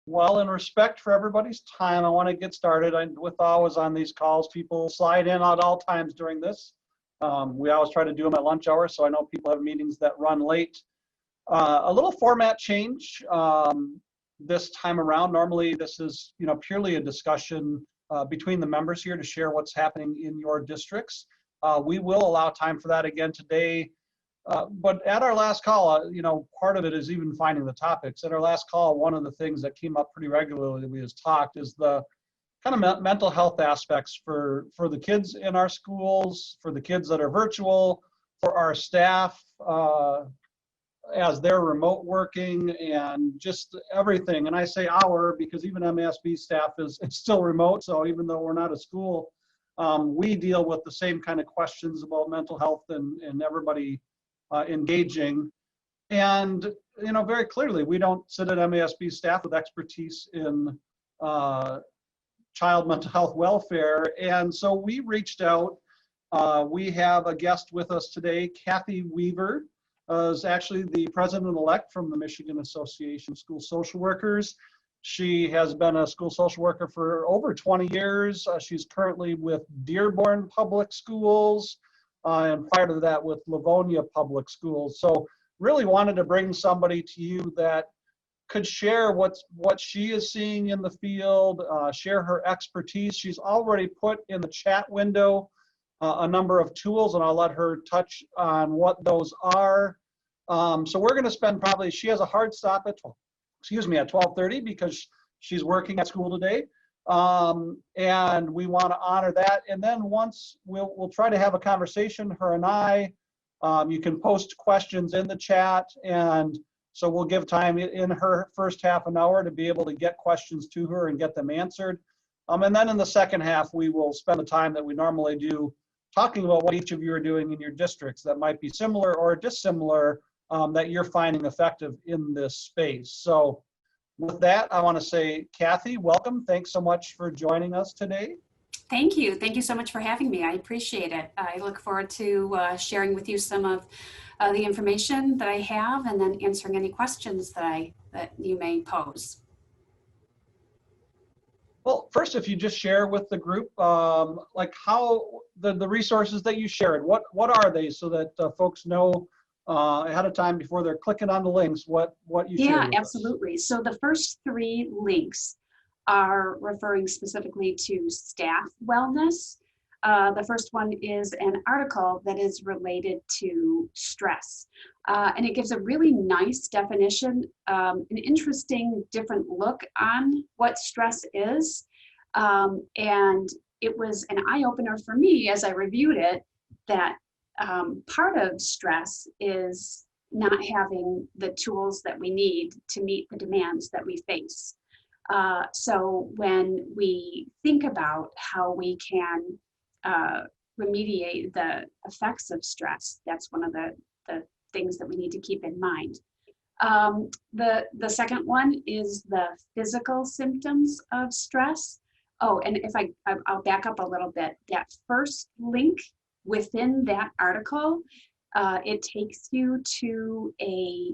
Well, in respect for everybody's time, I want to get started. With always on these calls, people slide in at all times during this. We always try to do them at lunch hour, so I know people have meetings that run late. A little format change this time around. Normally, this is purely a discussion between the members here to share what's happening in your districts. We will allow time for that again today. But at our last call, part of it is even finding the topics. At our last call, one of the things that came up pretty regularly that we just talked is the kind of mental health aspects for the kids in our schools, for the kids that are virtual, for our staff as they're remote working, and just everything. And I say our because even MASB staff is still remote. So even though we're not a school, we deal with the same kind of questions about mental health and everybody engaging. And very clearly, we don't sit at MASB staff with expertise in child mental health welfare. And so we reached out. We have a guest with us today. Kathy Weaver is actually the president-elect from the Michigan Association of School Social Workers. She has been a school social worker for over 20 years. She's currently with Dearborn Public Schools, and prior to that with Livonia Public Schools. So really wanted to bring somebody to you that could share what she is seeing in the field, share her expertise. She's already put in the chat window a number of tools, and I'll let her touch on what those are. So we're going to spend probably, she has a hard stop at 12:30 because she's working at school today. And we want to honor that. And then once we'll try to have a conversation, her and I. You can post questions in the chat, and so we'll give time in her first half an hour to be able to get questions to her and get them answered. And then in the second half, we will spend the time that we normally do talking about what each of you are doing in your districts that might be similar or dissimilar that you're finding effective in this space. So with that, I want to say, Kathy, welcome. Thanks so much for joining us today. Thank you. Thank you so much for having me. I appreciate it. I look forward to sharing with you some of the information that I have, and then answering any questions that you may pose. Well, first, if you just share with the group, like how the resources that you shared, what are they, so that folks know ahead of time before they're clicking on the links what you shared with absolutely. us. So the first 3 links are referring specifically to staff wellness. The first one is an article that is related to stress. And it gives a really nice definition, an interesting different look on what stress is. And it was an eye-opener for me as I reviewed it, that part of stress is not having the tools that we need to meet the demands that we face. So when we think about how we can remediate the effects of stress, that's one of the things that we need to keep in mind. The second one is the physical symptoms of stress. Oh, and if I'll back up a little bit. That first link within that article, it takes you to a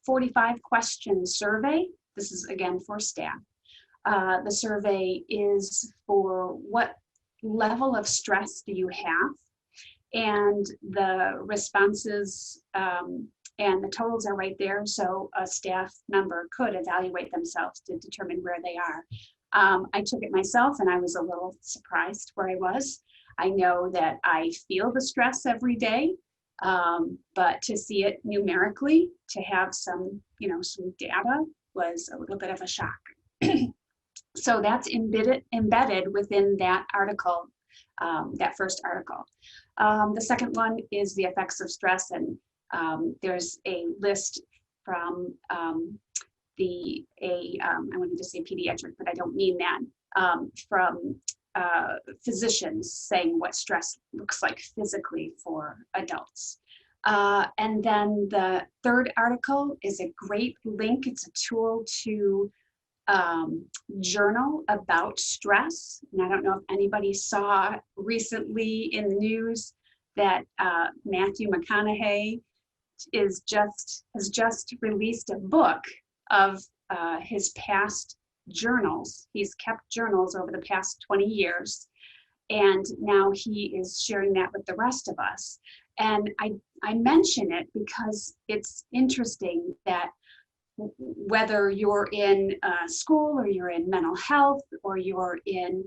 45-question survey. This is again for staff. The survey is for what level of stress do you have, and the responses and the totals are right there, so a staff member could evaluate themselves to determine where they are. I took it myself, and I was a little surprised where I was. I know that I feel the stress every day, but to see it numerically, to have some data, was a little bit of a shock. So that's embedded within that article, that first article. The second one is the effects of stress, and there's a list from I wanted to say pediatric, but I don't mean that, from physicians saying what stress looks like physically for adults. And then the third article is a great link. It's a tool to journal about stress. And I don't know if anybody saw recently in the news that Matthew McConaughey has just released a book of his past journals. He's kept journals over the past 20 years. And now he is sharing that with the rest of us. And I mention it because it's interesting that whether you're in school or you're in mental health or you're in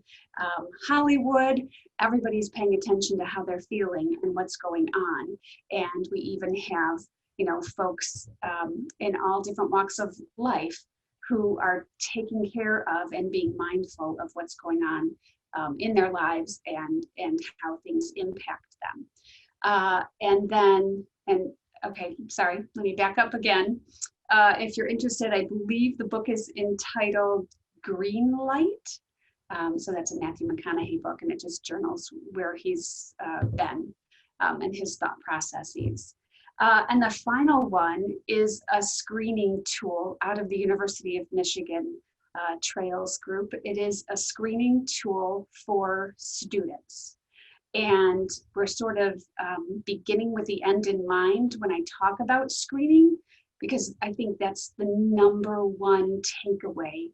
Hollywood, everybody's paying attention to how they're feeling and what's going on. And we even have, folks in all different walks of life who are taking care of and being mindful of what's going on in their lives and how things impact them. Okay, sorry, let me back up again. If you're interested, I believe the book is entitled Green Light. So that's a Matthew McConaughey book, and it just journals where he's been and his thought processes. And the final one is a screening tool out of the University of Michigan Trails Group. It is a screening tool for students. And we're sort of beginning with the end in mind when I talk about screening, because I think that's the number one takeaway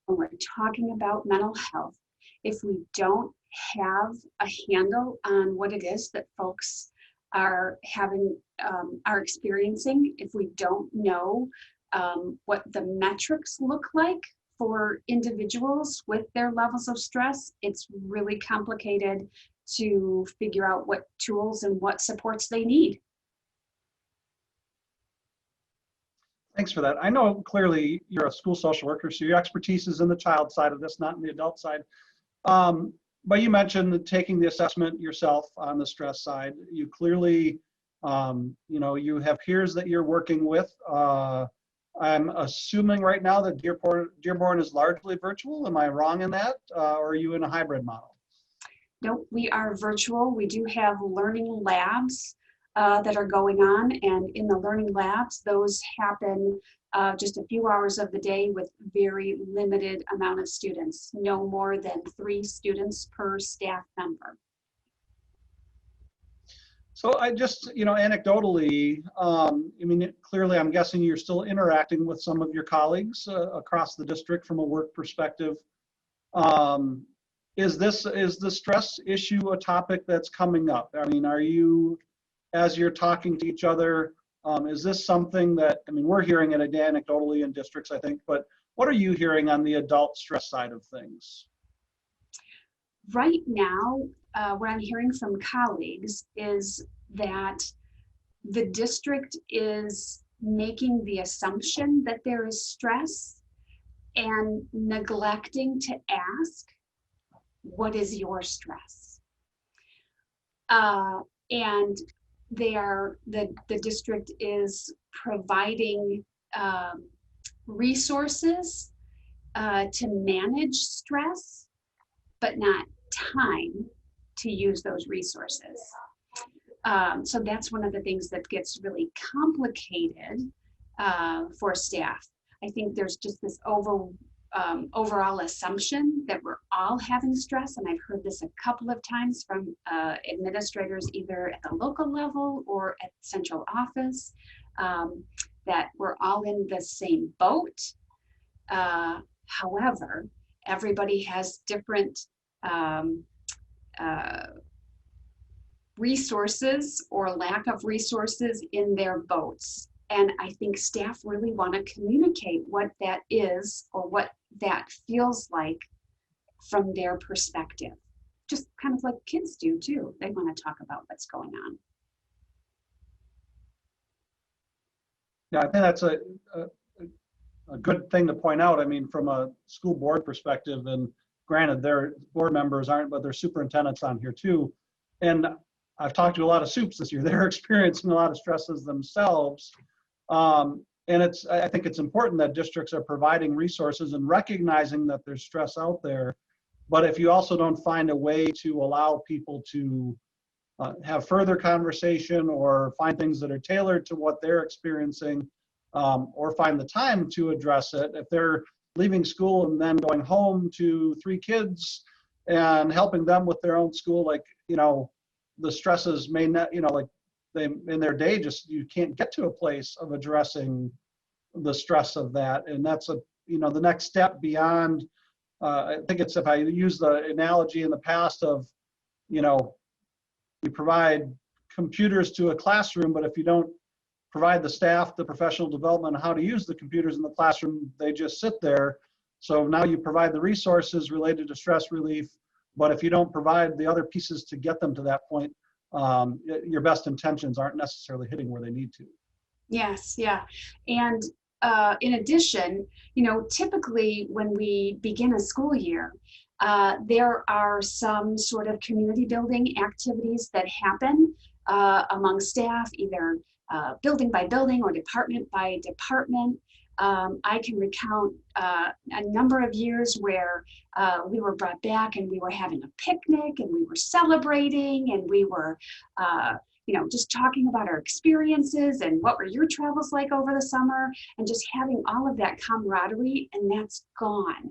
when we're talking about mental health. If we don't have a handle on what it is that folks are experiencing, if we don't know what the metrics look like for individuals with their levels of stress, it's really complicated to figure out what tools and what supports they need. Thanks for that. I know clearly you're a school social worker, so your expertise is in the child side of this, not in the adult side. But you mentioned taking the assessment yourself on the stress side. You clearly, you have peers that you're working with. I'm assuming right now that Dearborn is largely virtual. Am I wrong in that? Or are you in a hybrid model? Nope, we are virtual. We do have learning labs that are going on, and in the learning labs, those happen just a few hours of the day with very limited amount of students, no more than 3 students per staff member. So I just, anecdotally, clearly I'm guessing you're still interacting with some of your colleagues across the district from a work perspective. Is the stress issue a topic that's coming up? I mean, are you, as you're talking to each other, is this something that, we're hearing it anecdotally in districts, I think, but what are you hearing on the adult stress side of things? Right now, what I'm hearing from colleagues is that the district is making the assumption that there is stress and neglecting to ask, what is your stress? And the district is providing resources to manage stress, but not time to use those resources. So that's one of the things that gets really complicated for staff. I think there's just this overall assumption that we're all having stress, and I've heard this a couple of times from administrators either at the local level or at central office, that we're all in the same boat. However, everybody has different resources or lack of resources in their boats. And I think staff really want to communicate what that is or what that feels like from their perspective. Just kind of like kids do too. They want to talk about what's going on. Yeah, I think that's a good thing to point out. I mean, from a school board perspective, and granted, their board members aren't, but their superintendent's on here too. And I've talked to a lot of soups this year. They're experiencing a lot of stresses themselves. And I think it's important that districts are providing resources and recognizing that there's stress out there. But if you also don't find a way to allow people to have further conversation or find things that are tailored to what they're experiencing, or find the time to address it, if they're leaving school and then going home to 3 kids and helping them with their own school, the stresses may not, they in their day, just you can't get to a place of addressing the stress of that. And that's the next step beyond, I think it's, if I use the analogy in the past of, you provide computers to a classroom, but if you don't provide the staff the professional development on how to use the computers in the classroom, they just sit there. So now you provide the resources related to stress relief, but if you don't provide the other pieces to get them to that point, your best intentions aren't necessarily hitting where they need to. Yes, yeah. And in addition, typically when we begin a school year, there are some sort of community building activities that happen among staff, either building by building or department by department. I can recount a number of years where we were brought back and we were having a picnic and we were celebrating and we were just talking about our experiences and what were your travels like over the summer, and just having all of that camaraderie, and that's gone.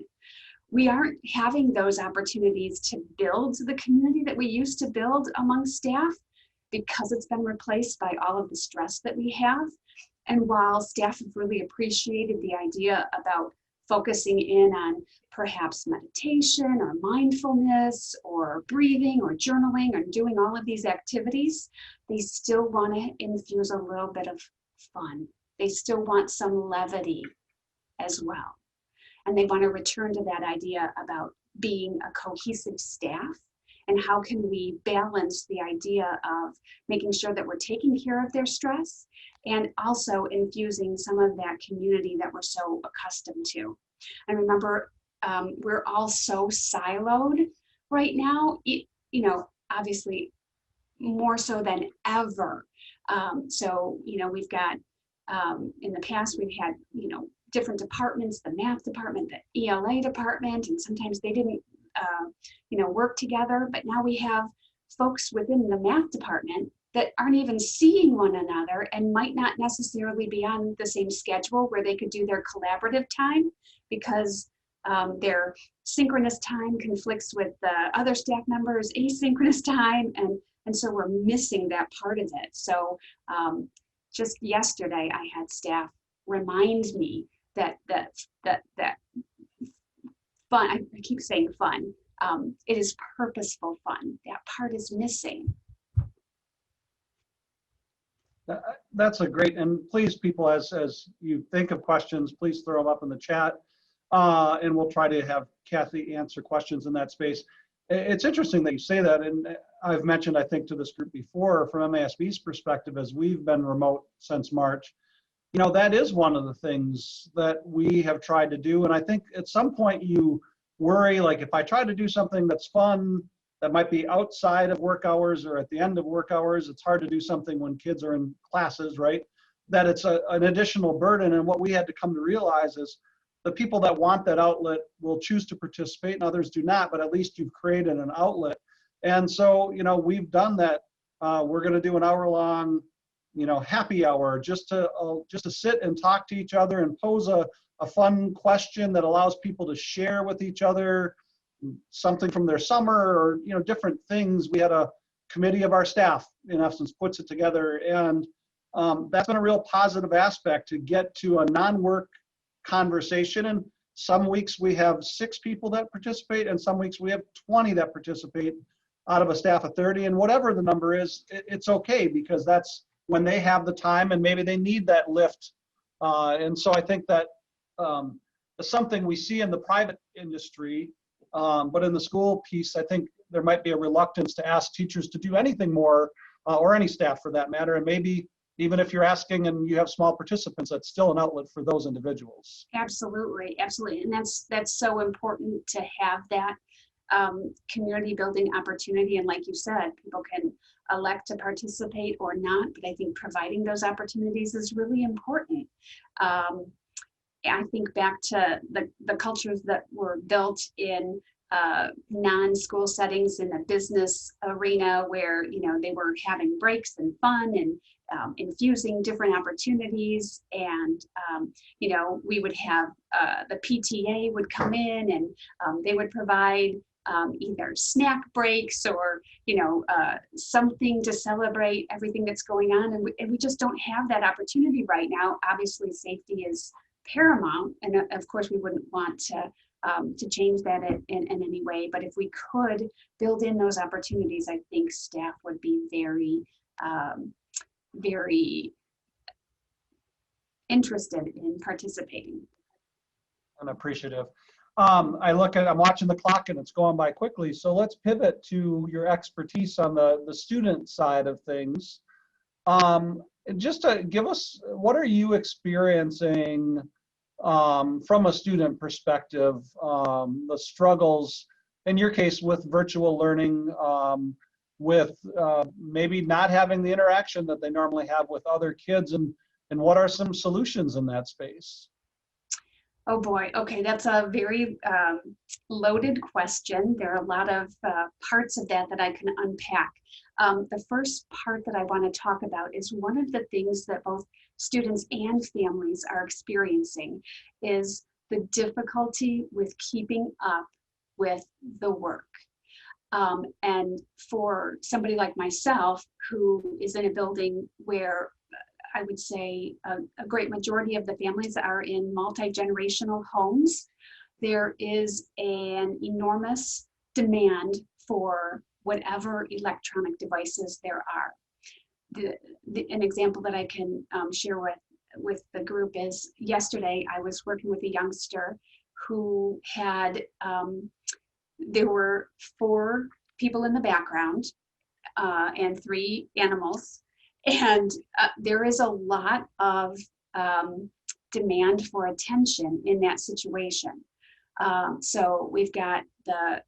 We aren't having those opportunities to build the community that we used to build among staff because it's been replaced by all of the stress that we have. And while staff have really appreciated the idea about focusing in on perhaps meditation or mindfulness or breathing or journaling or doing all of these activities, they still want to infuse a little bit of fun. They still want some levity as well. And they want to return to that idea about being a cohesive staff and how can we balance the idea of making sure that we're taking care of their stress and also infusing some of that community that we're so accustomed to. I remember we're all so siloed right now, obviously more so than ever. We've got, in the past, we've had, different departments, the math department, the ELA department, and sometimes they didn't, work together. But now we have folks within the math department that aren't even seeing one another and might not necessarily be on the same schedule where they could do their collaborative time because their synchronous time conflicts with the other staff members' asynchronous time. And so we're missing that part of it. So just yesterday, I had staff remind me that fun, I keep saying fun, it is purposeful fun. That part is missing. That's a great, and please people, as you think of questions, please throw them up in the chat and we'll try to have Kathy answer questions in that space. It's interesting that you say that, and I've mentioned, I think, to this group before, from MASB's perspective, as we've been remote since March, that is one of the things that we have tried to do. And I think at some point you worry, like if I try to do something that's fun, that might be outside of work hours or at the end of work hours, it's hard to do something when kids are in classes, right? That it's an additional burden. And what we had to come to realize is the people that want that outlet will choose to participate and others do not, but at least you've created an outlet. And so, we've done that. We're going to do an hour-long, happy hour just to sit and talk to each other and pose a fun question that allows people to share with each other something from their summer or, different things. We had a committee of our staff, in essence, puts it together. And that's been a real positive aspect to get to a non-work conversation. And some weeks we have 6 people that participate and some weeks we have 20 that participate out of a staff of 30. And whatever the number is, it's okay, because that's when they have the time and maybe they need that lift. And so I think that is something we see in the private industry, but in the school piece, I think there might be a reluctance to ask teachers to do anything more, or any staff for that matter. And maybe even if you're asking and you have small participants, that's still an outlet for those individuals. Absolutely, absolutely. And that's so important to have that community building opportunity. And like you said, people can elect to participate or not, but I think providing those opportunities is really important. I think back to the cultures that were built in non-school settings in the business arena where, they were having breaks and fun and infusing different opportunities. And, we would have the PTA would come in and they would provide either snack breaks or, something to celebrate everything that's going on. And we just don't have that opportunity right now. Obviously, safety is paramount. And of course, we wouldn't want to change that in any way. But if we could build in those opportunities, I think staff would be very, very interested in participating. And appreciative. I'm watching the clock and it's going by quickly. So let's pivot to your expertise on the student side of things. Just to give us, what are you experiencing from a student perspective, the struggles, in your case, with virtual learning, with maybe not having the interaction that they normally have with other kids, and what are some solutions in that space? Oh boy, okay, that's a very loaded question. There are a lot of parts of that I can unpack. The first part that I want to talk about is one of the things that both students and families are experiencing is the difficulty with keeping up with the work. And for somebody like myself, who is in a building where I would say a great majority of the families are in multi-generational homes, there is an enormous demand for whatever electronic devices there are. An example that I can share with the group is yesterday I was working with a youngster who had, there were 4 people in the background and 3 animals. And there is a lot of demand for attention in that situation. So we've got the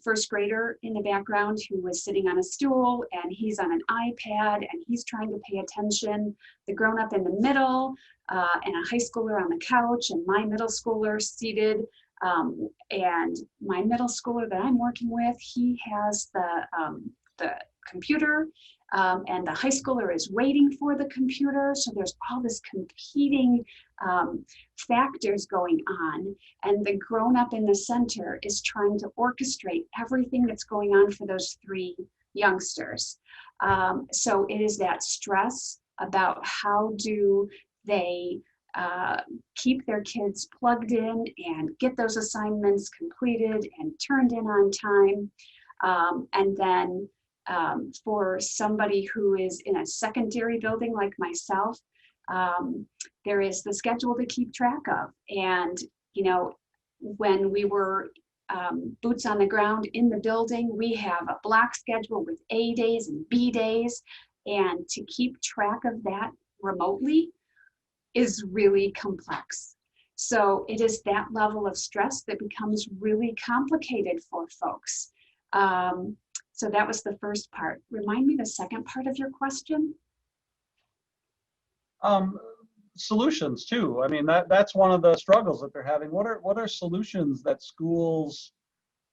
first grader in the background who was sitting on a stool, and he's on an iPad and he's trying to pay attention. The grown-up in the middle, and a high schooler on the couch, and my middle schooler seated. And my middle schooler that I'm working with, he has the computer. And the high schooler is waiting for the computer. So there's all this competing factors going on. And the grown-up in the center is trying to orchestrate everything that's going on for those 3 youngsters. So it is that stress about how do they keep their kids plugged in and get those assignments completed and turned in on time. And then for somebody who is in a secondary building like myself, there is the schedule to keep track of. And, you know, when we were boots on the ground in the building, we have a block schedule with A days and B days. And to keep track of that remotely is really complex. So it is that level of stress that becomes really complicated for folks. So that was the first part. Remind me the second part of your question. Solutions too. I mean, that's one of the struggles that they're having. What are solutions that schools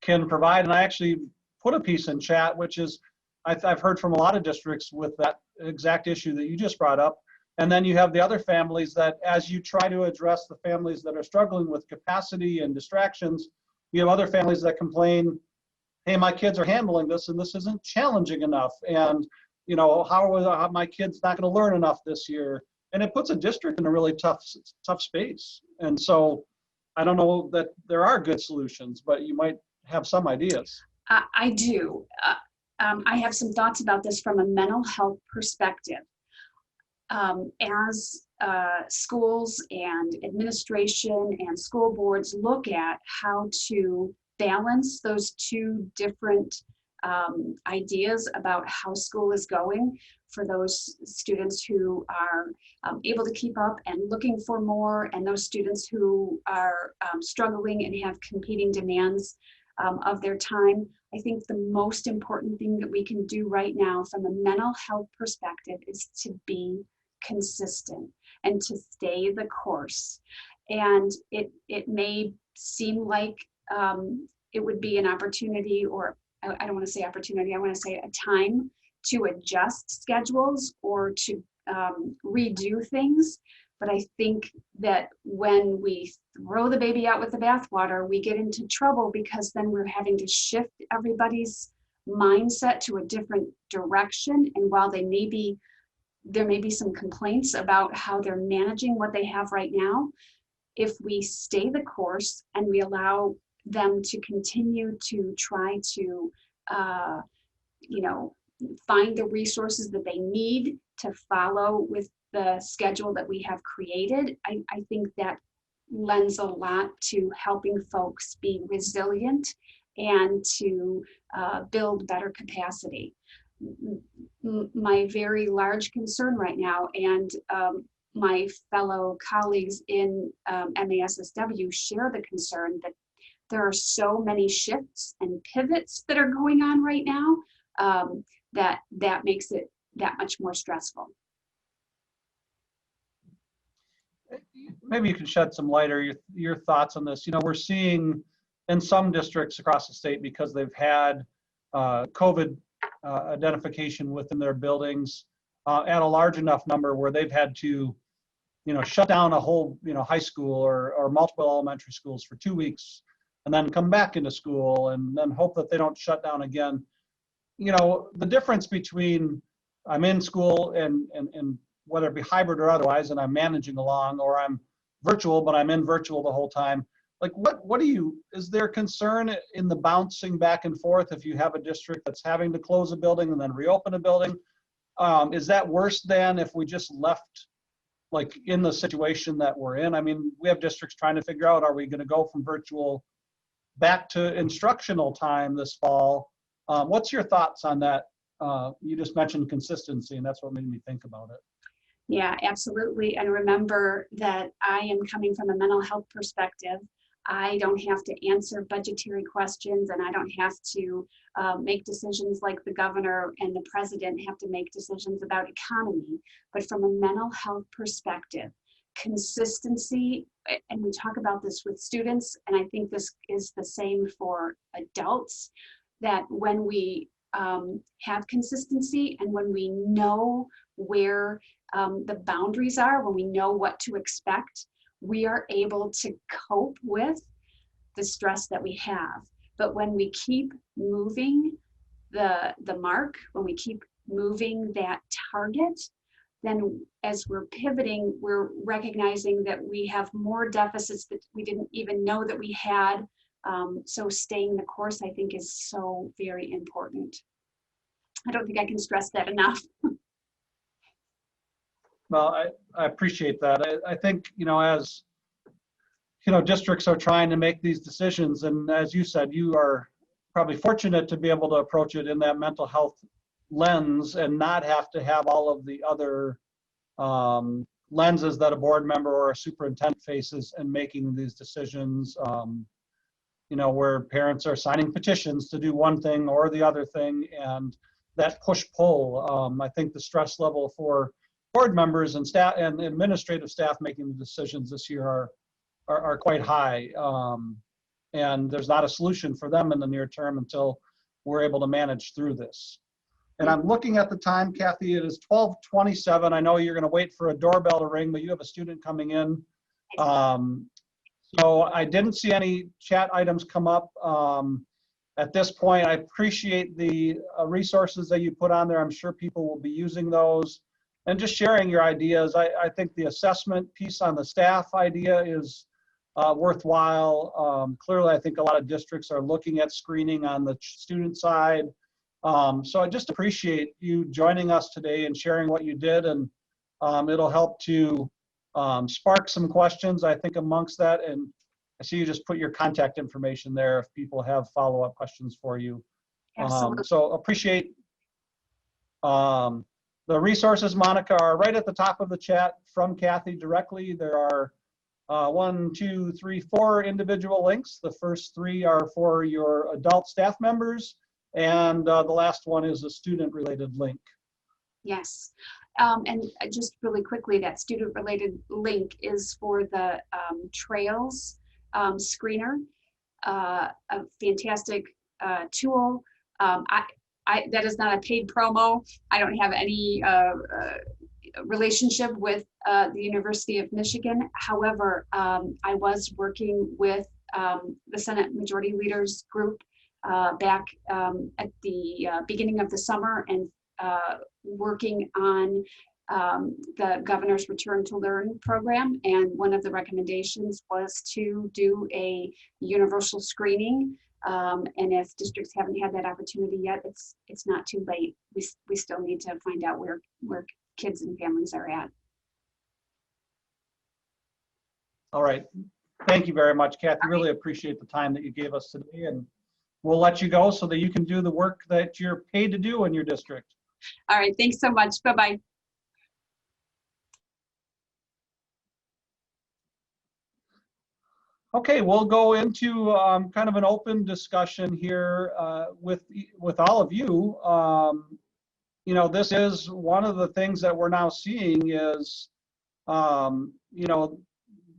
can provide? And I actually put a piece in chat, which is I've heard from a lot of districts with that exact issue that you just brought up. And then you have the other families that, as you try to address the families that are struggling with capacity and distractions, you have other families that complain, hey, my kids are handling this and this isn't challenging enough. And, you know, how are my kids not going to learn enough this year? And it puts a district in a really tough space. And so I don't know that there are good solutions, but you might have some ideas. I do. I have some thoughts about this from a mental health perspective. As schools and administration and school boards look at how to balance those 2 different ideas about how school is going for those students who are able to keep up and looking for more, and those students who are struggling and have competing demands of their time. I think the most important thing that we can do right now from a mental health perspective is to be consistent and to stay the course. And it may seem like it would be an opportunity, or I don't want to say opportunity, I want to say a time to adjust schedules or to redo things. But I think that when we throw the baby out with the bathwater, we get into trouble, because then we're having to shift everybody's mindset to a different direction. And while there may be some complaints about how they're managing what they have right now, if we stay the course and we allow them to continue to try to, you know, find the resources that they need to follow with the schedule that we have created, I think that lends a lot to helping folks be resilient and to build better capacity. My very large concern right now, and my fellow colleagues in MASSW share the concern that there are so many shifts and pivots that are going on right now, that makes it that much more stressful. Maybe you can shed some light or your thoughts on this. You know, we're seeing in some districts across the state, because they've had COVID identification within their buildings at a large enough number where they've had to, you know, shut down a whole, you know, high school or multiple elementary schools for 2 weeks and then come back into school and then hope that they don't shut down again. You know, the difference between I'm in school and whether it be hybrid or otherwise, and I'm managing along, or I'm virtual, but I'm in virtual the whole time. Like, what do you, is there concern in the bouncing back and forth if you have a district that's having to close a building and then reopen a building? Is that worse than if we just left, like, in the situation that we're in? I mean, we have districts trying to figure out, are we going to go from virtual back to instructional time this fall? What's your thoughts on that? You just mentioned consistency, and that's what made me think about it. Yeah, absolutely. And remember that I am coming from a mental health perspective. I don't have to answer budgetary questions, and I don't have to make decisions like the governor and the president have to make decisions about economy. But from a mental health perspective, consistency, and we talk about this with students, and I think this is the same for adults, that when we have consistency and when we know where the boundaries are, when we know what to expect, we are able to cope with the stress that we have. But when we keep moving the mark, when we keep moving that target, then as we're pivoting, we're recognizing that we have more deficits that we didn't even know that we had. So staying the course, I think, is so very important. I don't think I can stress that enough. Well, I appreciate that. I think, you know, as, you know, districts are trying to make these decisions, and as you said, you are probably fortunate to be able to approach it in that mental health lens and not have to have all of the other lenses that a board member or a superintendent faces in making these decisions. You know, where parents are signing petitions to do one thing or the other thing, and that push-pull. I think the stress level for board members and staff and administrative staff making the decisions this year are quite high. And there's not a solution for them in the near term until we're able to manage through this. And I'm looking at the time, Kathy, it is 12:27. I know you're going to wait for a doorbell to ring, but you have a student coming in. So I didn't see any chat items come up at this point. I appreciate the resources that you put on there. I'm sure people will be using those and just sharing your ideas. I think the assessment piece on the staff idea is worthwhile. Clearly, I think a lot of districts are looking at screening on the student side. So I just appreciate you joining us today and sharing what you did, and it'll help to spark some questions, I think, amongst that. And I see you just put your contact information there if people have follow-up questions for you. So appreciate the resources, Monica, are right at the top of the chat from Kathy directly. There are 1, 2, 3, 4 individual links. The first 3 are for your adult staff members, and the last one is a student-related link. Yes. And just really quickly, that student-related link is for the Trails screener, a fantastic tool. That is not a paid promo. I don't have any relationship with the University of Michigan. However, I was working with the Senate Majority Leaders Group back at the beginning of the summer, and working on the governor's Return to Learn program, and one of the recommendations was to do a universal screening. And if districts haven't had that opportunity yet, it's not too late. We still need to find out where kids and families are at. All right. Thank you very much, Kathy. Really appreciate the time that you gave us today, and we'll let you go so that you can do the work that you're paid to do in your district. All right. Thanks so much. Bye-bye. Okay, we'll go into kind of an open discussion here with all of you. You know, this is one of the things that we're now seeing is, you know,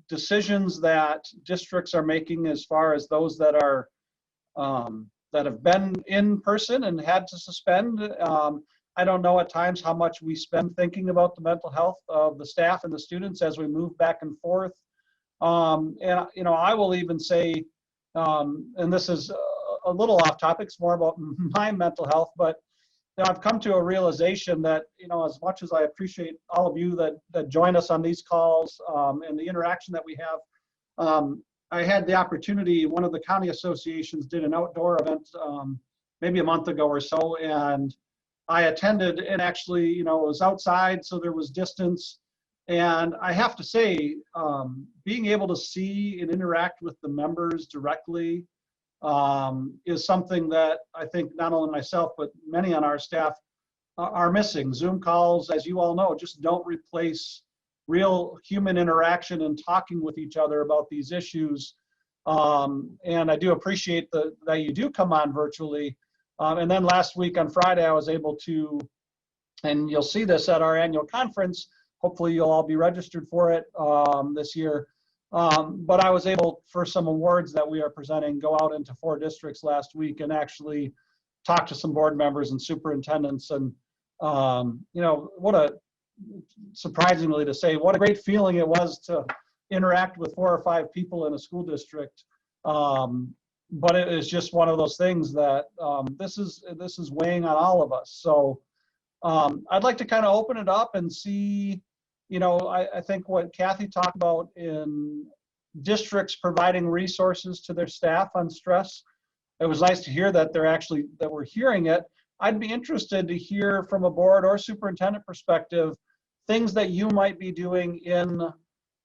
decisions that districts are making as far as those that are that have been in person and had to suspend. I don't know at times how much we spend thinking about the mental health of the staff and the students as we move back and forth. And you know, I will even say, and this is a little off topic, it's more about my mental health, but you know, I've come to a realization that, you know, as much as I appreciate all of you that join us on these calls and the interaction that we have, I had the opportunity, one of the county associations did an outdoor event maybe a month ago or so, and I attended, and actually, you know, it was outside, so there was distance. And I have to say, being able to see and interact with the members directly is something that I think not only myself, but many on our staff are missing. Zoom calls, as you all know, just don't replace real human interaction and talking with each other about these issues. And I do appreciate that you do come on virtually. And then last week on Friday, I was able to, and you'll see this at our annual conference, hopefully you'll all be registered for it this year. But I was able, for some awards that we are presenting, go out into 4 districts last week and actually talk to some board members and superintendents. And, you know, surprisingly to say, what a great feeling it was to interact with 4 or 5 people in a school district. But it is just one of those things that this is weighing on all of us. So I'd like to kind of open it up and see, you know, I think what Kathy talked about in districts providing resources to their staff on stress, it was nice to hear that that we're hearing it. I'd be interested to hear from a board or superintendent perspective, things that you might be doing in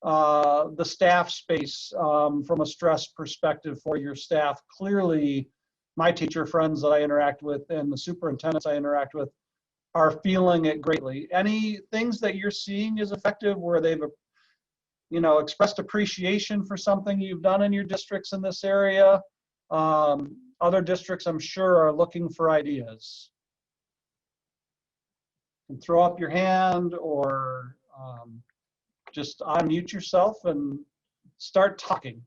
the staff space from a stress perspective for your staff. Clearly, my teacher friends that I interact with and the superintendents I interact with are feeling it greatly. Any things that you're seeing is effective where they've, you know, expressed appreciation for something you've done in your districts in this area? Other districts, I'm sure, are looking for ideas. You can throw up your hand or just unmute yourself and start talking.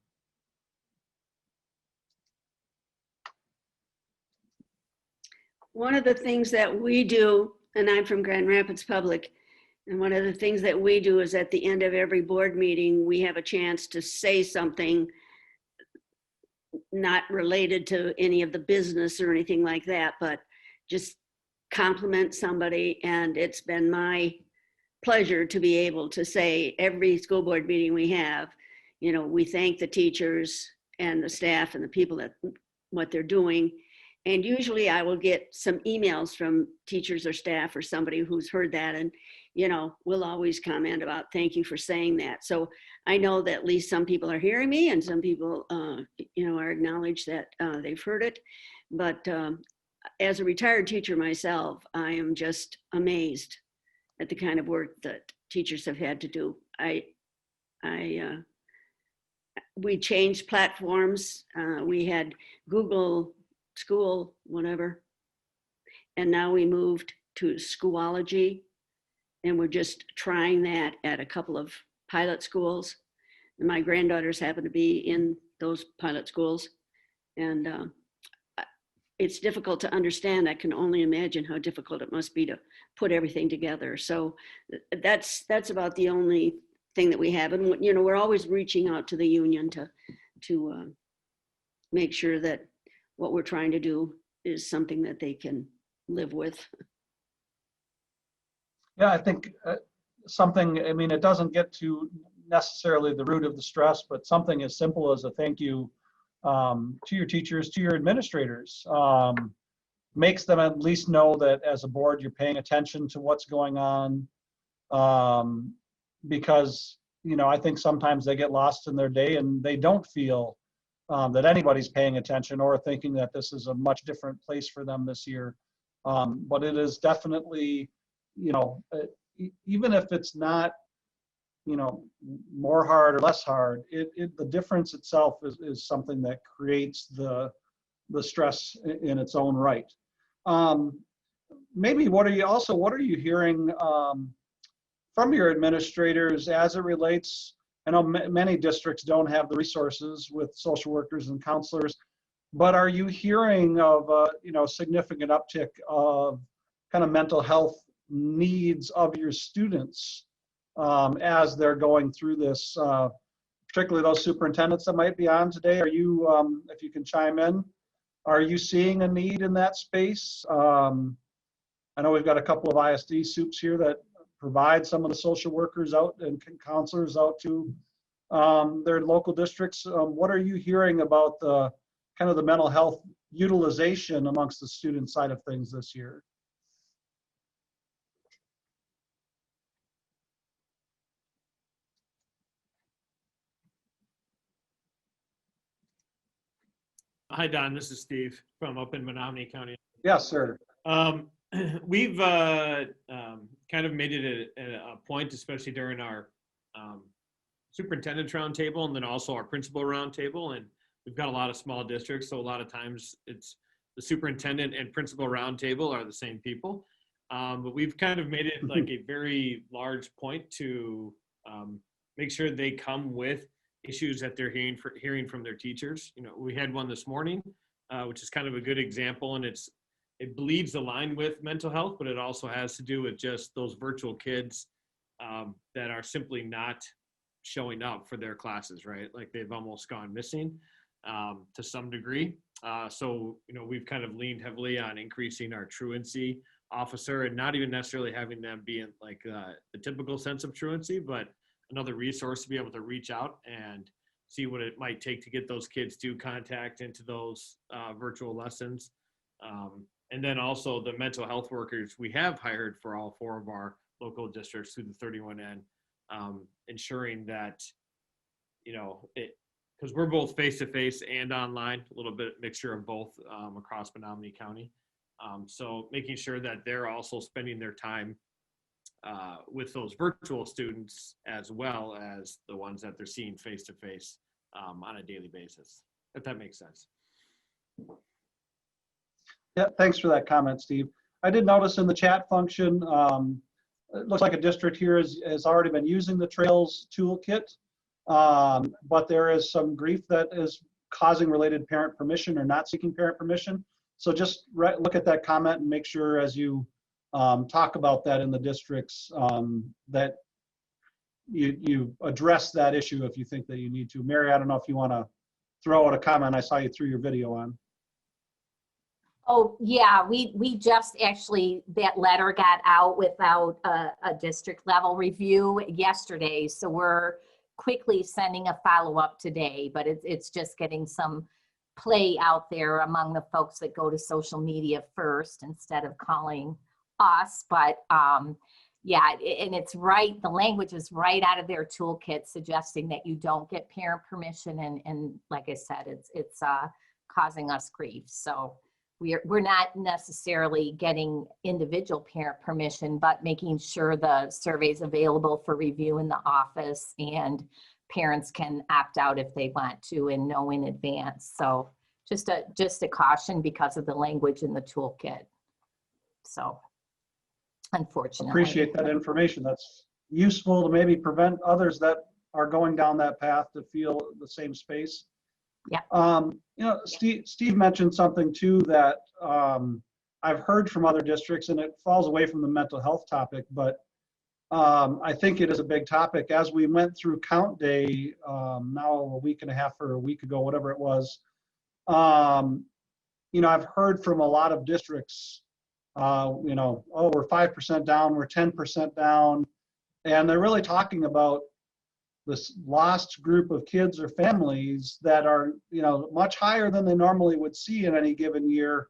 One of the things that we do, and I'm from Grand Rapids Public, and one of the things that we do is at the end of every board meeting, we have a chance to say something not related to any of the business or anything like that, but just compliment somebody. And it's been my pleasure to be able to say every school board meeting we have, you know, we thank the teachers and the staff and the people that what they're doing. And usually I will get some emails from teachers or staff or somebody who's heard that, and, you know, we'll always comment about thank you for saying that. So I know that at least some people are hearing me, and some people, you know, are acknowledged that they've heard it. But as a retired teacher myself, I am just amazed at the kind of work that teachers have had to do. We changed platforms. We had Google School, whatever. And now we moved to Schoology, and we're just trying that at a couple of pilot schools. And my granddaughters happen to be in those pilot schools. And it's difficult to understand. I can only imagine how difficult it must be to put everything together. So that's about the only thing that we have. And, you know, we're always reaching out to the union to make sure that what we're trying to do is something that they can live with. Yeah, I think something, I mean, it doesn't get to necessarily the root of the stress, but something as simple as a thank you to your teachers, to your administrators, makes them at least know that as a board, you're paying attention to what's going on. Because, you know, I think sometimes they get lost in their day and they don't feel that anybody's paying attention or thinking that this is a much different place for them this year. But it is definitely, you know, even if it's not, you know, more hard or less hard, the difference itself is something that creates the stress in its own right. Maybe what are you hearing from your administrators as it relates? I know many districts don't have the resources with social workers and counselors, but are you hearing of you know, significant uptick of kind of mental health needs of your students as they're going through this, particularly those superintendents that might be on today? Are you, if you can chime in, are you seeing a need in that space? I know we've got a couple of ISD soups here that provide some of the social workers out and counselors out to their local districts. What are you hearing about the kind of the mental health utilization amongst the student side of things this year? Hi, Don. This is Steve from up in Menominee County. Yes, sir. We've kind of made it a point, especially during our superintendent roundtable and then also our principal roundtable. And we've got a lot of small districts, so a lot of times it's the superintendent and principal roundtable are the same people. But we've kind of made it like a very large point to make sure they come with issues that they're hearing from their teachers. You know, we had one this morning, which is kind of a good example, and it bleeds the line with mental health, but it also has to do with just those virtual kids that are simply not showing up for their classes, right? Like they've almost gone missing to some degree. So, you know, we've kind of leaned heavily on increasing our truancy officer and not even necessarily having them be in like the typical sense of truancy, but another resource to be able to reach out and see what it might take to get those kids to contact into those virtual lessons. And then also the mental health workers we have hired for all 4 of our local districts through the 31N, ensuring that, you know, because we're both face-to-face and online, a little bit mixture of both across Menominee County. So making sure that they're also spending their time with those virtual students as well as the ones that they're seeing face-to-face on a daily basis, if that makes sense. Yeah, thanks for that comment, Steve. I did notice in the chat function, it looks like a district here has already been using the Trails toolkit, but there is some grief that is causing related parent permission or not seeking parent permission. So just look at that comment and make sure as you talk about that in the districts that you address that issue if you think that you need to. Mary, I don't know if you want to throw out a comment. I saw you threw your video on. Oh, yeah, we just actually, that letter got out without a district level review yesterday. So we're quickly sending a follow-up today, but it's just getting some play out there among the folks that go to social media first instead of calling us. But yeah, and it's right, the language is right out of their toolkit suggesting that you don't get parent permission. And like I said, it's causing us grief. So we're not necessarily getting individual parent permission, but making sure the survey is available for review in the office and parents can opt out if they want to and know in advance. So just a caution because of the language in the toolkit. So unfortunately. Appreciate that information. That's useful to maybe prevent others that are going down that path to feel the same space. Yeah. You know, Steve mentioned something too that I've heard from other districts, and it falls away from the mental health topic, but I think it is a big topic. As we went through count day now a week and a half or a week ago, whatever it was, you know, I've heard from a lot of districts, you know, oh, we're 5% down, we're 10% down. And they're really talking about this lost group of kids or families that are, much higher than they normally would see in any given year.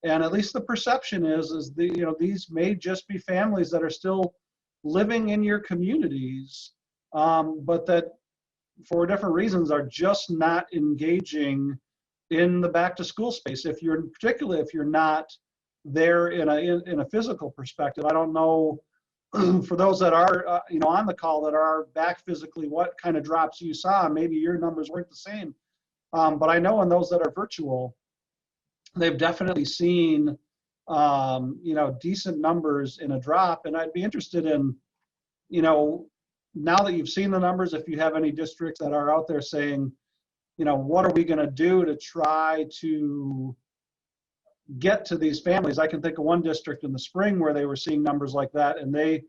And at least the perception is these may just be families that are still living in your communities, but that for different reasons are just not engaging in the back to school space. Particularly if you're not there in a physical perspective. I don't know for those that are on the call that are back physically, what kind of drops you saw. Maybe your numbers weren't the same, but I know in those that are virtual, they've definitely seen decent numbers in a drop. And I'd be interested in, now that you've seen the numbers, if you have any districts that are out there saying, what are we going to do to try to get to these families? I can think of one district in the spring where they were seeing numbers like that, and they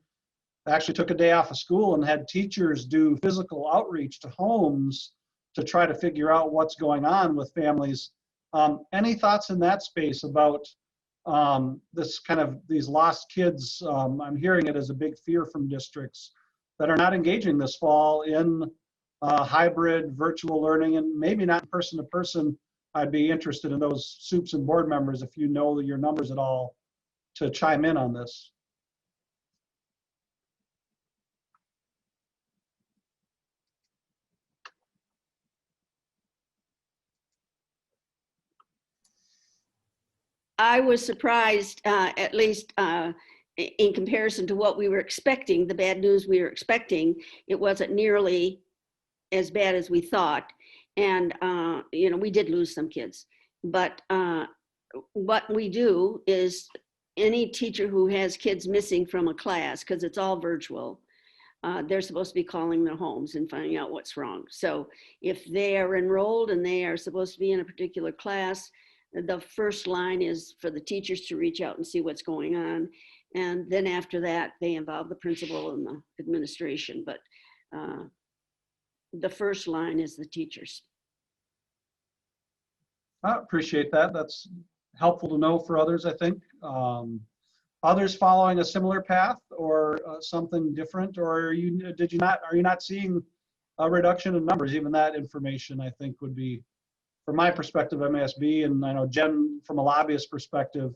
actually took a day off of school and had teachers do physical outreach to homes to try to figure out what's going on with families. Any thoughts in that space about these lost kids? I'm hearing it as a big fear from districts that are not engaging this fall in hybrid virtual learning, and maybe not person to person. I'd be interested in those SUPs and board members, if you know your numbers at all, to chime in on this. I was surprised, at least in comparison to what we were expecting, the bad news we were expecting, it wasn't nearly as bad as we thought. And, we did lose some kids. But what we do is any teacher who has kids missing from a class, because it's all virtual, they're supposed to be calling their homes and finding out what's wrong. So if they are enrolled and they are supposed to be in a particular class, the first line is for the teachers to reach out and see what's going on. And then after that, they involve the principal and the administration. But the first line is the teachers. I appreciate that. That's helpful to know for others, I think. Others following a similar path or something different, or are you not seeing a reduction in numbers? Even that information, I think, would be, from my perspective, MASB, and I know Jen from a lobbyist perspective,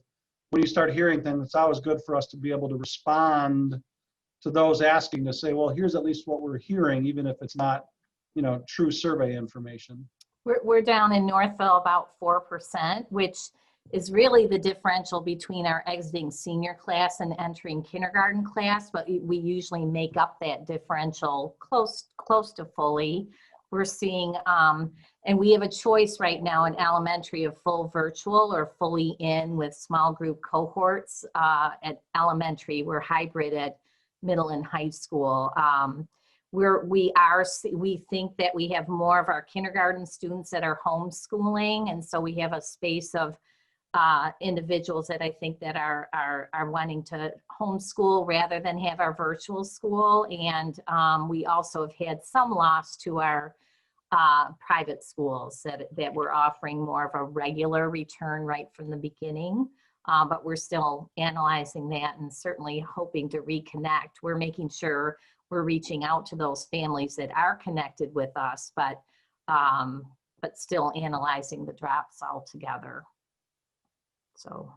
when you start hearing things, it's always good for us to be able to respond to those asking, to say, well, here's at least what we're hearing, even if it's not, true survey information. We're down in Northville about 4%, which is really the differential between our exiting senior class and entering kindergarten class, but we usually make up that differential close to fully. We're seeing, and we have a choice right now in elementary of full virtual or fully in with small group cohorts. At elementary, we're hybrid at middle and high school. We think that we have more of our kindergarten students that are homeschooling, and so we have a space of individuals that I think that are wanting to homeschool rather than have our virtual school. And we also have had some loss to our private schools that were offering more of a regular return right from the beginning. But we're still analyzing that and certainly hoping to reconnect. We're making sure we're reaching out to those families that are connected with us, but still analyzing the drops altogether. So.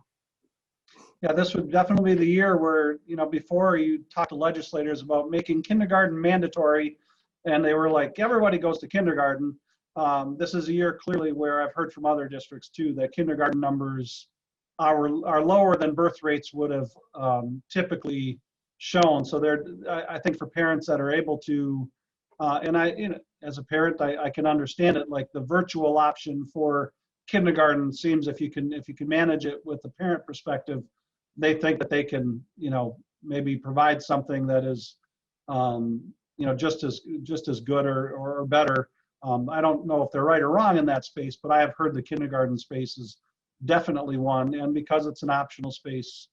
Yeah, this would definitely be the year where, before you talk to legislators about making kindergarten mandatory, and they were like, everybody goes to kindergarten. This is a year clearly where I've heard from other districts too, that kindergarten numbers are lower than birth rates would have typically shown. So I think for parents that are able to, and as a parent, I can understand it, like the virtual option for kindergarten seems, if you can manage it with the parent perspective, they think that they can, maybe provide something that is, just as good or better. I don't know if they're right or wrong in that space, but I have heard the kindergarten space is definitely one, and because it's an optional space,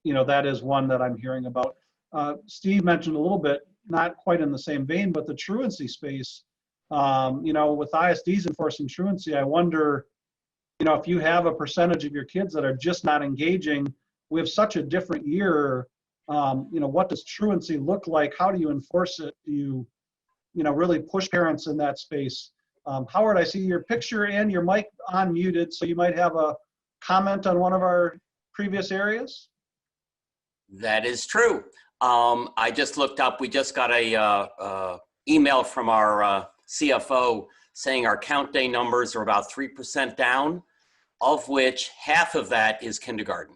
that is one that I'm hearing about. Steve mentioned a little bit, not quite in the same vein, but the truancy space. With ISDs enforcing truancy, I wonder, if you have a percentage of your kids that are just not engaging, we have such a different year what does truancy look like? How do you enforce it? Do you, really push parents in that space? Howard, I see your picture and your mic unmuted, so you might have a comment on one of our previous areas. That is true. I just looked up, we just got a email from our CFO saying our count day numbers are about 3% down, of which half of that is kindergarten.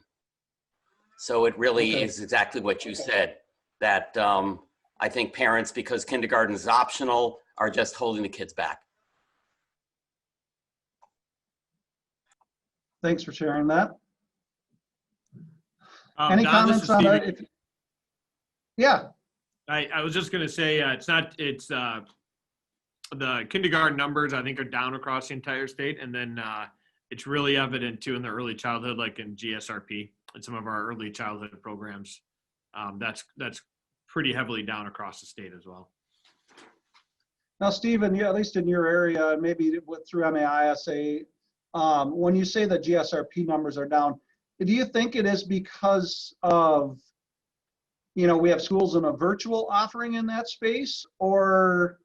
So it really is exactly what you said, that I think parents, because kindergarten is optional, are just holding the kids back. Thanks for sharing that. Don, Any this comments is on Steve. that? Yeah. I was just going to say, it's the kindergarten numbers, I think, are down across the entire state. And then it's really evident too in the early childhood, like in GSRP and some of our early childhood programs. That's pretty heavily down across the state as well. Now, Stephen, at least in your area, maybe through MAISA, when you say that GSRP numbers are down, do you think it is because of, we have schools in a virtual offering in that space? Or,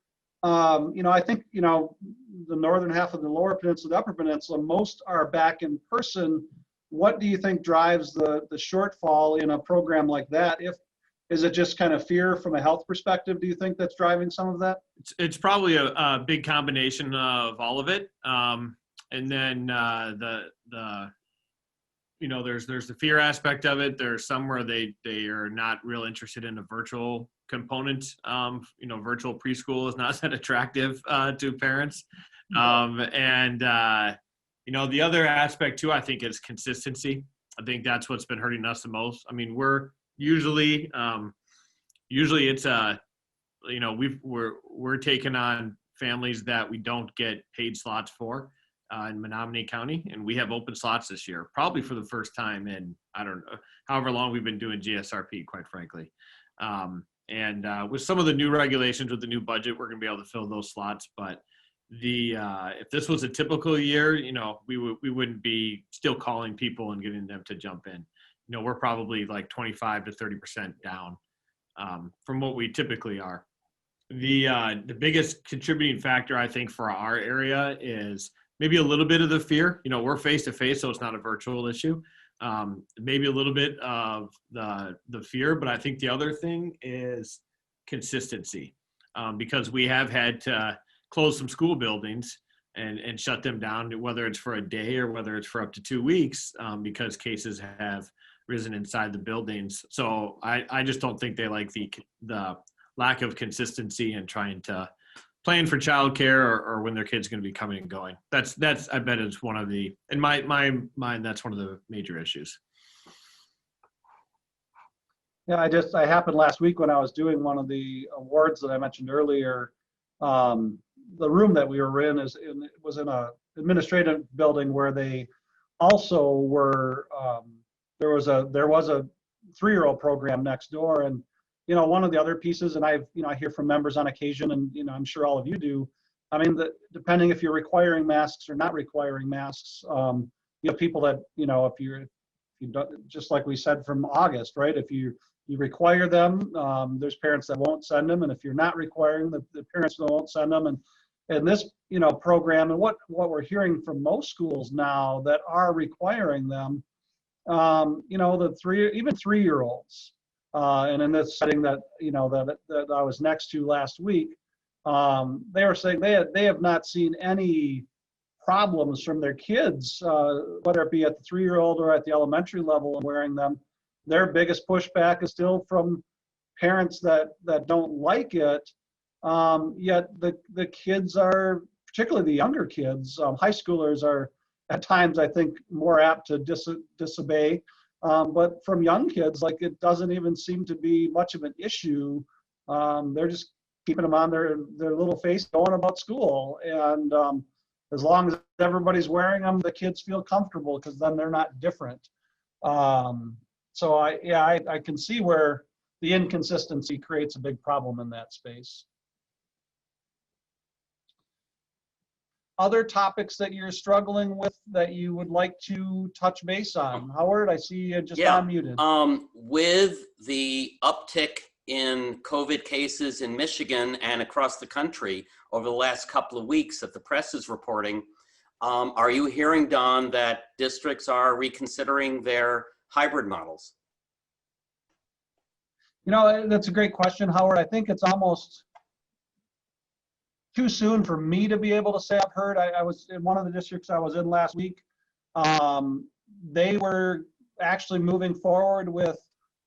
I think, the northern half of the lower peninsula, the upper peninsula, most are back in person. What do you think drives the shortfall in a program like that? Is it just kind of fear from a health perspective? Do you think that's driving some of that? It's probably a big combination of all of it. And then there's the fear aspect of it. There's some where they are not real interested in a virtual component. Virtual preschool is not that attractive to parents. The other aspect too, I think, is consistency. I think that's what's been hurting us the most. I mean, we're usually it's we're taking on families that we don't get paid slots for in Menominee County, and we have open slots this year, probably for the first time in, I don't know, however long we've been doing GSRP, quite frankly. With some of the new regulations with the new budget, we're going to be able to fill those slots. But if this was a typical year, we wouldn't be still calling people and getting them to jump in. We're probably like 25 to 30% down from what we typically are. The biggest contributing factor, I think, for our area is maybe a little bit of the fear. We're face-to-face, so it's not a virtual issue. Maybe a little bit of the fear, but I think the other thing is consistency, because we have had to close some school buildings and shut them down, whether it's for a day or whether it's for up to 2 weeks, because cases have risen inside the buildings. So I just don't think they like the lack of consistency and trying to plan for childcare or when their kid's going to be coming and going. That's I bet it's one of the, in my mind, that's one of the major issues. Yeah, I happened last week when I was doing one of the awards that I mentioned earlier. The room that we were in was in a administrative building where they also were. There was a 3-year-old program next door, and one of the other pieces, and I hear from members on occasion, and I'm sure all of you do. I mean, depending if you're requiring masks or not requiring masks, people that if you don't, just like we said from August, right? If you require them, there's parents that won't send them, and if you're not requiring the parents that won't send them, and this program, and what we're hearing from most schools now that are requiring them, even 3-year-olds. And in this setting that that I was next to last week, they were saying they have not seen any problems from their kids, whether it be at the 3-year-old or at the elementary level, wearing them. Their biggest pushback is still from parents that don't like it. Yet the kids are, particularly the younger kids, high schoolers are at times, I think, more apt to disobey. But from young kids, like, it doesn't even seem to be much of an issue. They're just keeping them on their little face going about school. And as long as everybody's wearing them, the kids feel comfortable because then they're not different. So I can see where the inconsistency creates a big problem in that space. other topics that you're struggling with that you would like to touch base on? Howard, I see you just Yeah. unmuted. With the uptick in COVID cases in Michigan and across the country over the last couple of weeks that the press is reporting, are you hearing, Don, that districts are reconsidering their hybrid models? You know, that's a great question, Howard. I think it's almost too soon for me to be able to say I've heard. I was in one of the districts I was in last week. They were actually moving forward with,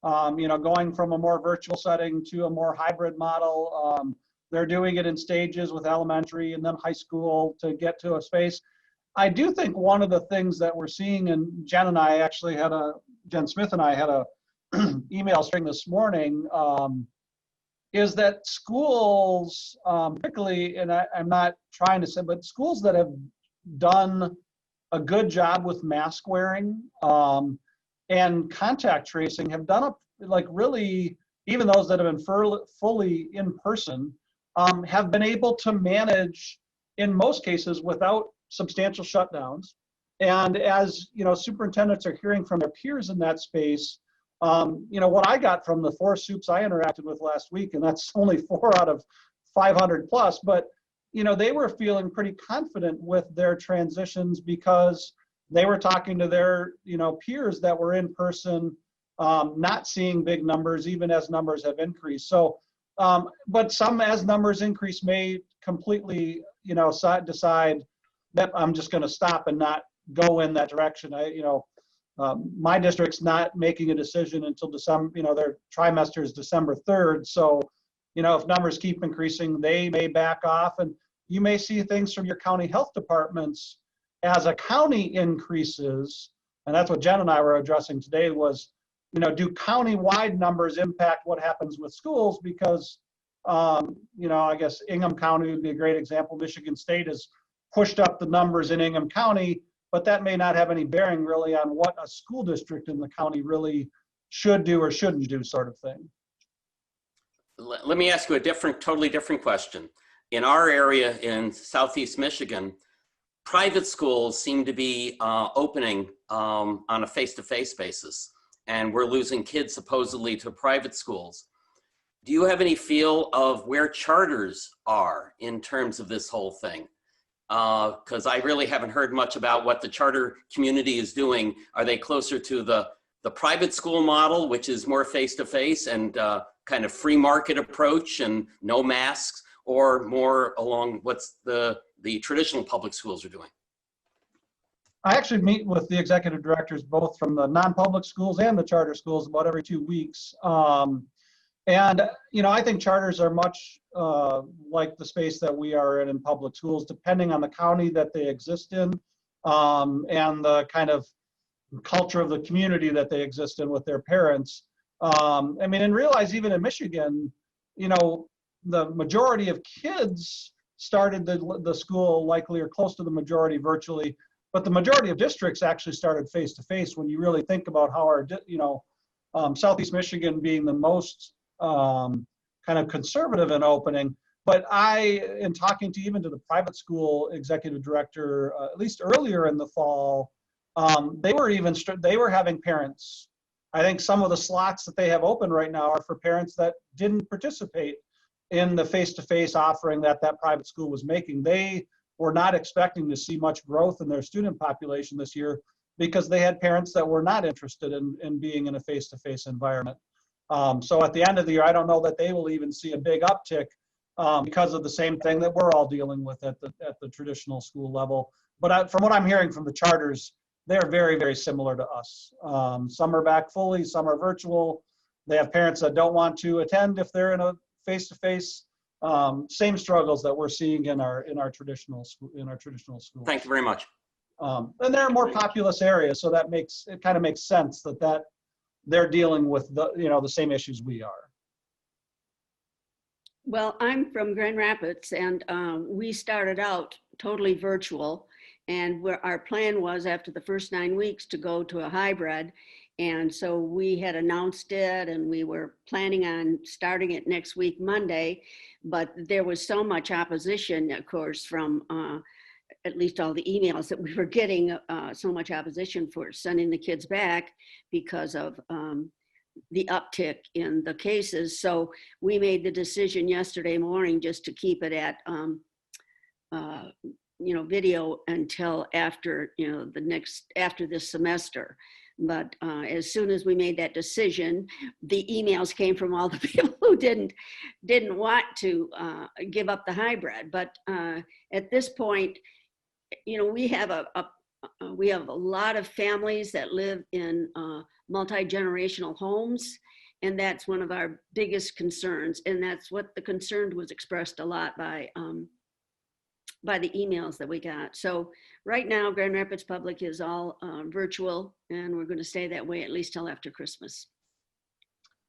you know, going from a more virtual setting to a more hybrid model. They're doing it in stages with elementary and then high school to get to a space. I do think one of the things that we're seeing, and Jen Smith and I had a email string this morning, is that schools, particularly, and I'm not trying to say, but schools that have done a good job with mask wearing and contact tracing have done really, even those that have been fully in person, have been able to manage in most cases without substantial shutdowns. And as you know, superintendents are hearing from their peers in that space. You know, what I got from the 4 soups I interacted with last week, and that's only 4 out of 500 plus, but, you know, they were feeling pretty confident with their transitions because they were talking to their, you know, peers that were in person, not seeing big numbers, even as numbers have increased. So, but some as numbers increase may completely, you know, decide that I'm just going to stop and not go in that direction. My district's not making a decision until December, you know, their trimester is December 3rd. So, you know, if numbers keep increasing, they may back off, and you may see things from your county health departments as a county increases. And that's what Jen and I were addressing today was, you know, do county-wide numbers impact what happens with schools? Because, you know, I guess Ingham County would be a great example. Michigan State has pushed up the numbers in Ingham County, but that may not have any bearing really on what a school district in the county really should do or shouldn't do, sort of thing. Let me ask you a totally different question. In our area in Southeast Michigan, private schools seem to be opening on a face-to-face basis, and we're losing kids supposedly to private schools. Do you have any feel of where charters are in terms of this whole thing? Because I really haven't heard much about what the charter community is doing. Are they closer to the private school model, which is more face-to-face and kind of free market approach and no masks, or more along what's the traditional public schools are doing? I actually meet with the executive directors, both from the non-public schools and the charter schools, about every 2 weeks. And, you know, I think charters are much like the space that we are in public schools, depending on the county that they exist in and the kind of culture of the community that they exist in with their parents. I mean, and realize even in Michigan, you know, the majority of kids started the school likely or close to the majority virtually, but the majority of districts actually started face-to-face when you really think about how our, you know, Southeast Michigan being the most kind of conservative in opening. But in talking to even to the private school executive director, at least earlier in the fall, they were having parents. I think some of the slots that they have open right now are for parents that didn't participate in the face-to-face offering that private school was making. They were not expecting to see much growth in their student population this year because they had parents that were not interested in being in a face-to-face environment. So at the end of the year, I don't know that they will even see a big uptick because of the same thing that we're all dealing with at the traditional school level. But from what I'm hearing from the charters, they're very, very similar to us. Some are back fully, some are virtual. They have parents that don't want to attend if they're in a face-to-face. Same struggles that we're seeing in our traditional school. Thank you very much. And they're more populous areas, so it kind of makes sense that they're dealing with the same issues we are. Well, I'm from Grand Rapids, and we started out totally virtual, and our plan was after the first 9 weeks to go to a hybrid. And so we had announced it, and we were planning on starting it next week, Monday, but there was so much opposition, of course, from at least all the emails that we were getting so much opposition for sending the kids back because of the uptick in the cases. So we made the decision yesterday morning just to keep it at, video until after, after this semester. But as soon as we made that decision, the emails came from all the people who didn't want to give up the hybrid. But at this point, we have a lot of families that live in multi-generational homes, and that's one of our biggest concerns. And that's what the concern was expressed a lot by the emails that we got. So right now, Grand Rapids Public is all virtual, and we're going to stay that way at least till after Christmas.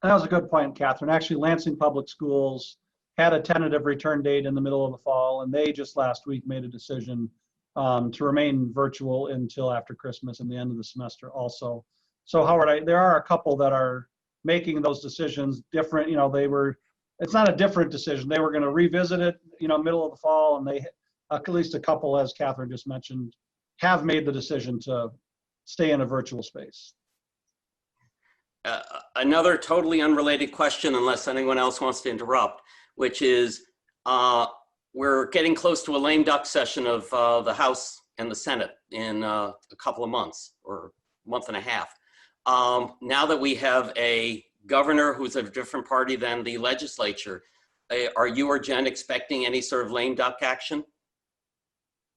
That was a good point, Catherine. Actually, Lansing Public Schools had a tentative return date in the middle of the fall, and they just last week made a decision to remain virtual until after Christmas and the end of the semester also. So Howard, there are a couple that are making those decisions different. It's not a different decision. They were going to revisit it, middle of the fall, and they, at least a couple, as Catherine just mentioned, have made the decision to stay in a virtual space. Another totally unrelated question, unless anyone else wants to interrupt, which is we're getting close to a lame duck session of the House and the Senate in a couple of months or a month and a half. Now that we have a governor who's of a different party than the legislature, are you or Jen expecting any sort of lame duck action?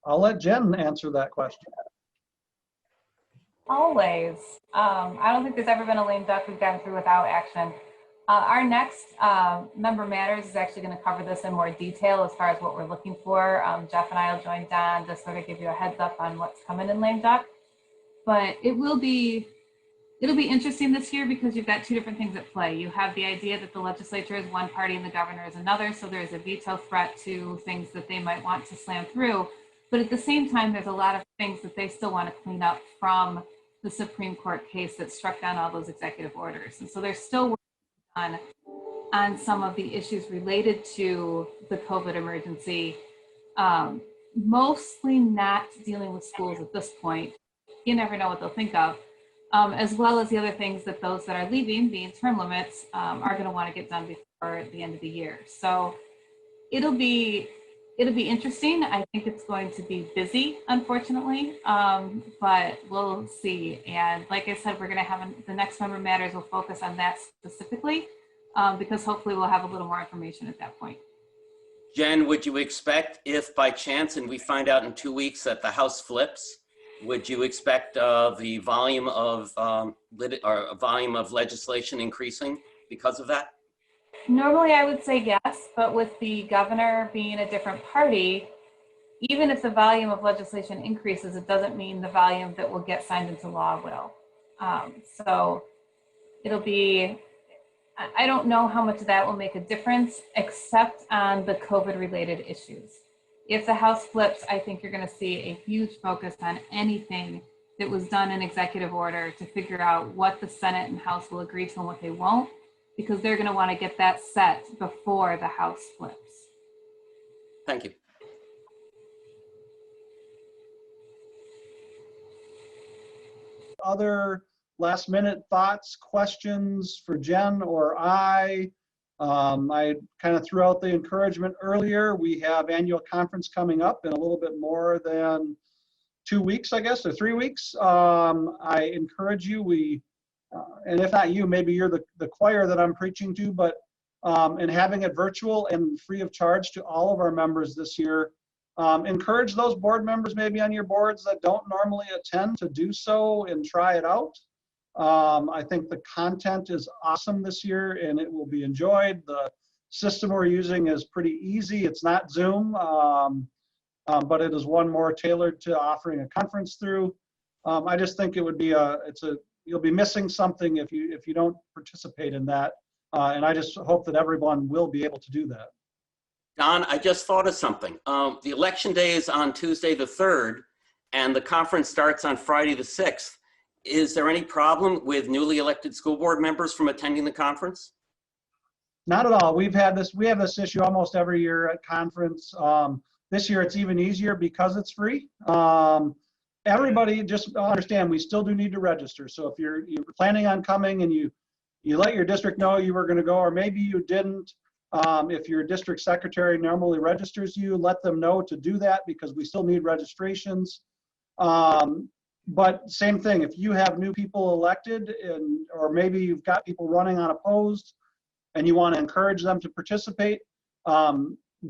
I'll let Jen answer that question. Always. I don't think there's ever been a lame duck we've gotten through without action. Our next Member Matters is actually going to cover this in more detail as far as what we're looking for. Jeff and I will join Don to sort of give you a heads up on what's coming in lame duck. But it'll be interesting this year because you've got two different things at play. You have the idea that the legislature is one party and the governor is another, so there's a veto threat to things that they might want to slam through. But at the same time, there's a lot of things that they still want to clean up from the Supreme Court case that struck down all those executive orders. And so they're still working on some of the issues related to the COVID emergency, mostly not dealing with schools at this point. You never know what they'll think of, as well as the other things that those that are leaving, being term limits, are going to want to get done before the end of the year. So it'll be interesting. I think it's going to be busy, unfortunately, but we'll see. And like I said, we're going to have the next Member Matters will focus on that specifically, because hopefully we'll have a little more information at that point. Jen, would you expect, if by chance, and we find out in 2 weeks that the House flips, would you expect the volume of legislation increasing because of that? Normally I would say yes, but with the governor being a different party, even if the volume of legislation increases, it doesn't mean the volume that will get signed into law will. So it'll be, I don't know how much of that will make a difference except on the COVID related issues. If the House flips, I think you're going to see a huge focus on anything that was done in executive order to figure out what the Senate and House will agree to and what they won't, because they're going to want to get that set before the House flips. Thank you. Other last minute thoughts, questions for Jen or I? I kind of threw out the encouragement earlier. We have annual conference coming up in a little bit more than 2 weeks, I guess, or 3 weeks. I encourage you, and if not you, maybe you're the choir that I'm preaching to, but in having it virtual and free of charge to all of our members this year, encourage those board members maybe on your boards that don't normally attend to do so and try it out. I think the content is awesome this year and it will be enjoyed. The system we're using is pretty easy. It's not Zoom, but it is one more tailored to offering a conference through. I just think it would be you'll be missing something if you don't participate in that. And I just hope that everyone will be able to do that. Don, I just thought of something. The election day is on Tuesday the 3rd, and the conference starts on Friday the 6th. Is there any problem with newly elected school board members from attending the conference? Not at all. We have this issue almost every year at conference. This year it's even easier because it's free. Everybody just understand, we still do need to register. So if you're planning on coming and you let your district know you were going to go, or maybe you didn't, if your district secretary normally registers you, let them know to do that because we still need registrations. But same thing, if you have new people elected or maybe you've got people running unopposed and you want to encourage them to participate,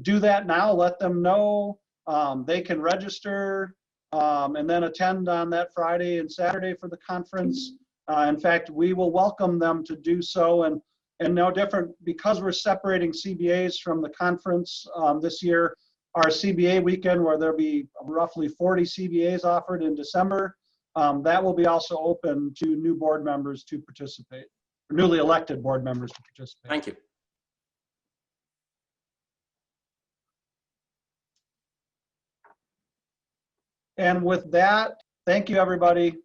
do that now, let them know. They can register and then attend on that Friday and Saturday for the conference. In fact, we will welcome them to do so, and no different, because we're separating CBAs from the conference this year, our CBA weekend, where there'll be roughly 40 CBAs offered in December, that will be also open to new board members to participate, or newly elected board members to participate. Thank you. And with that, thank you, everybody.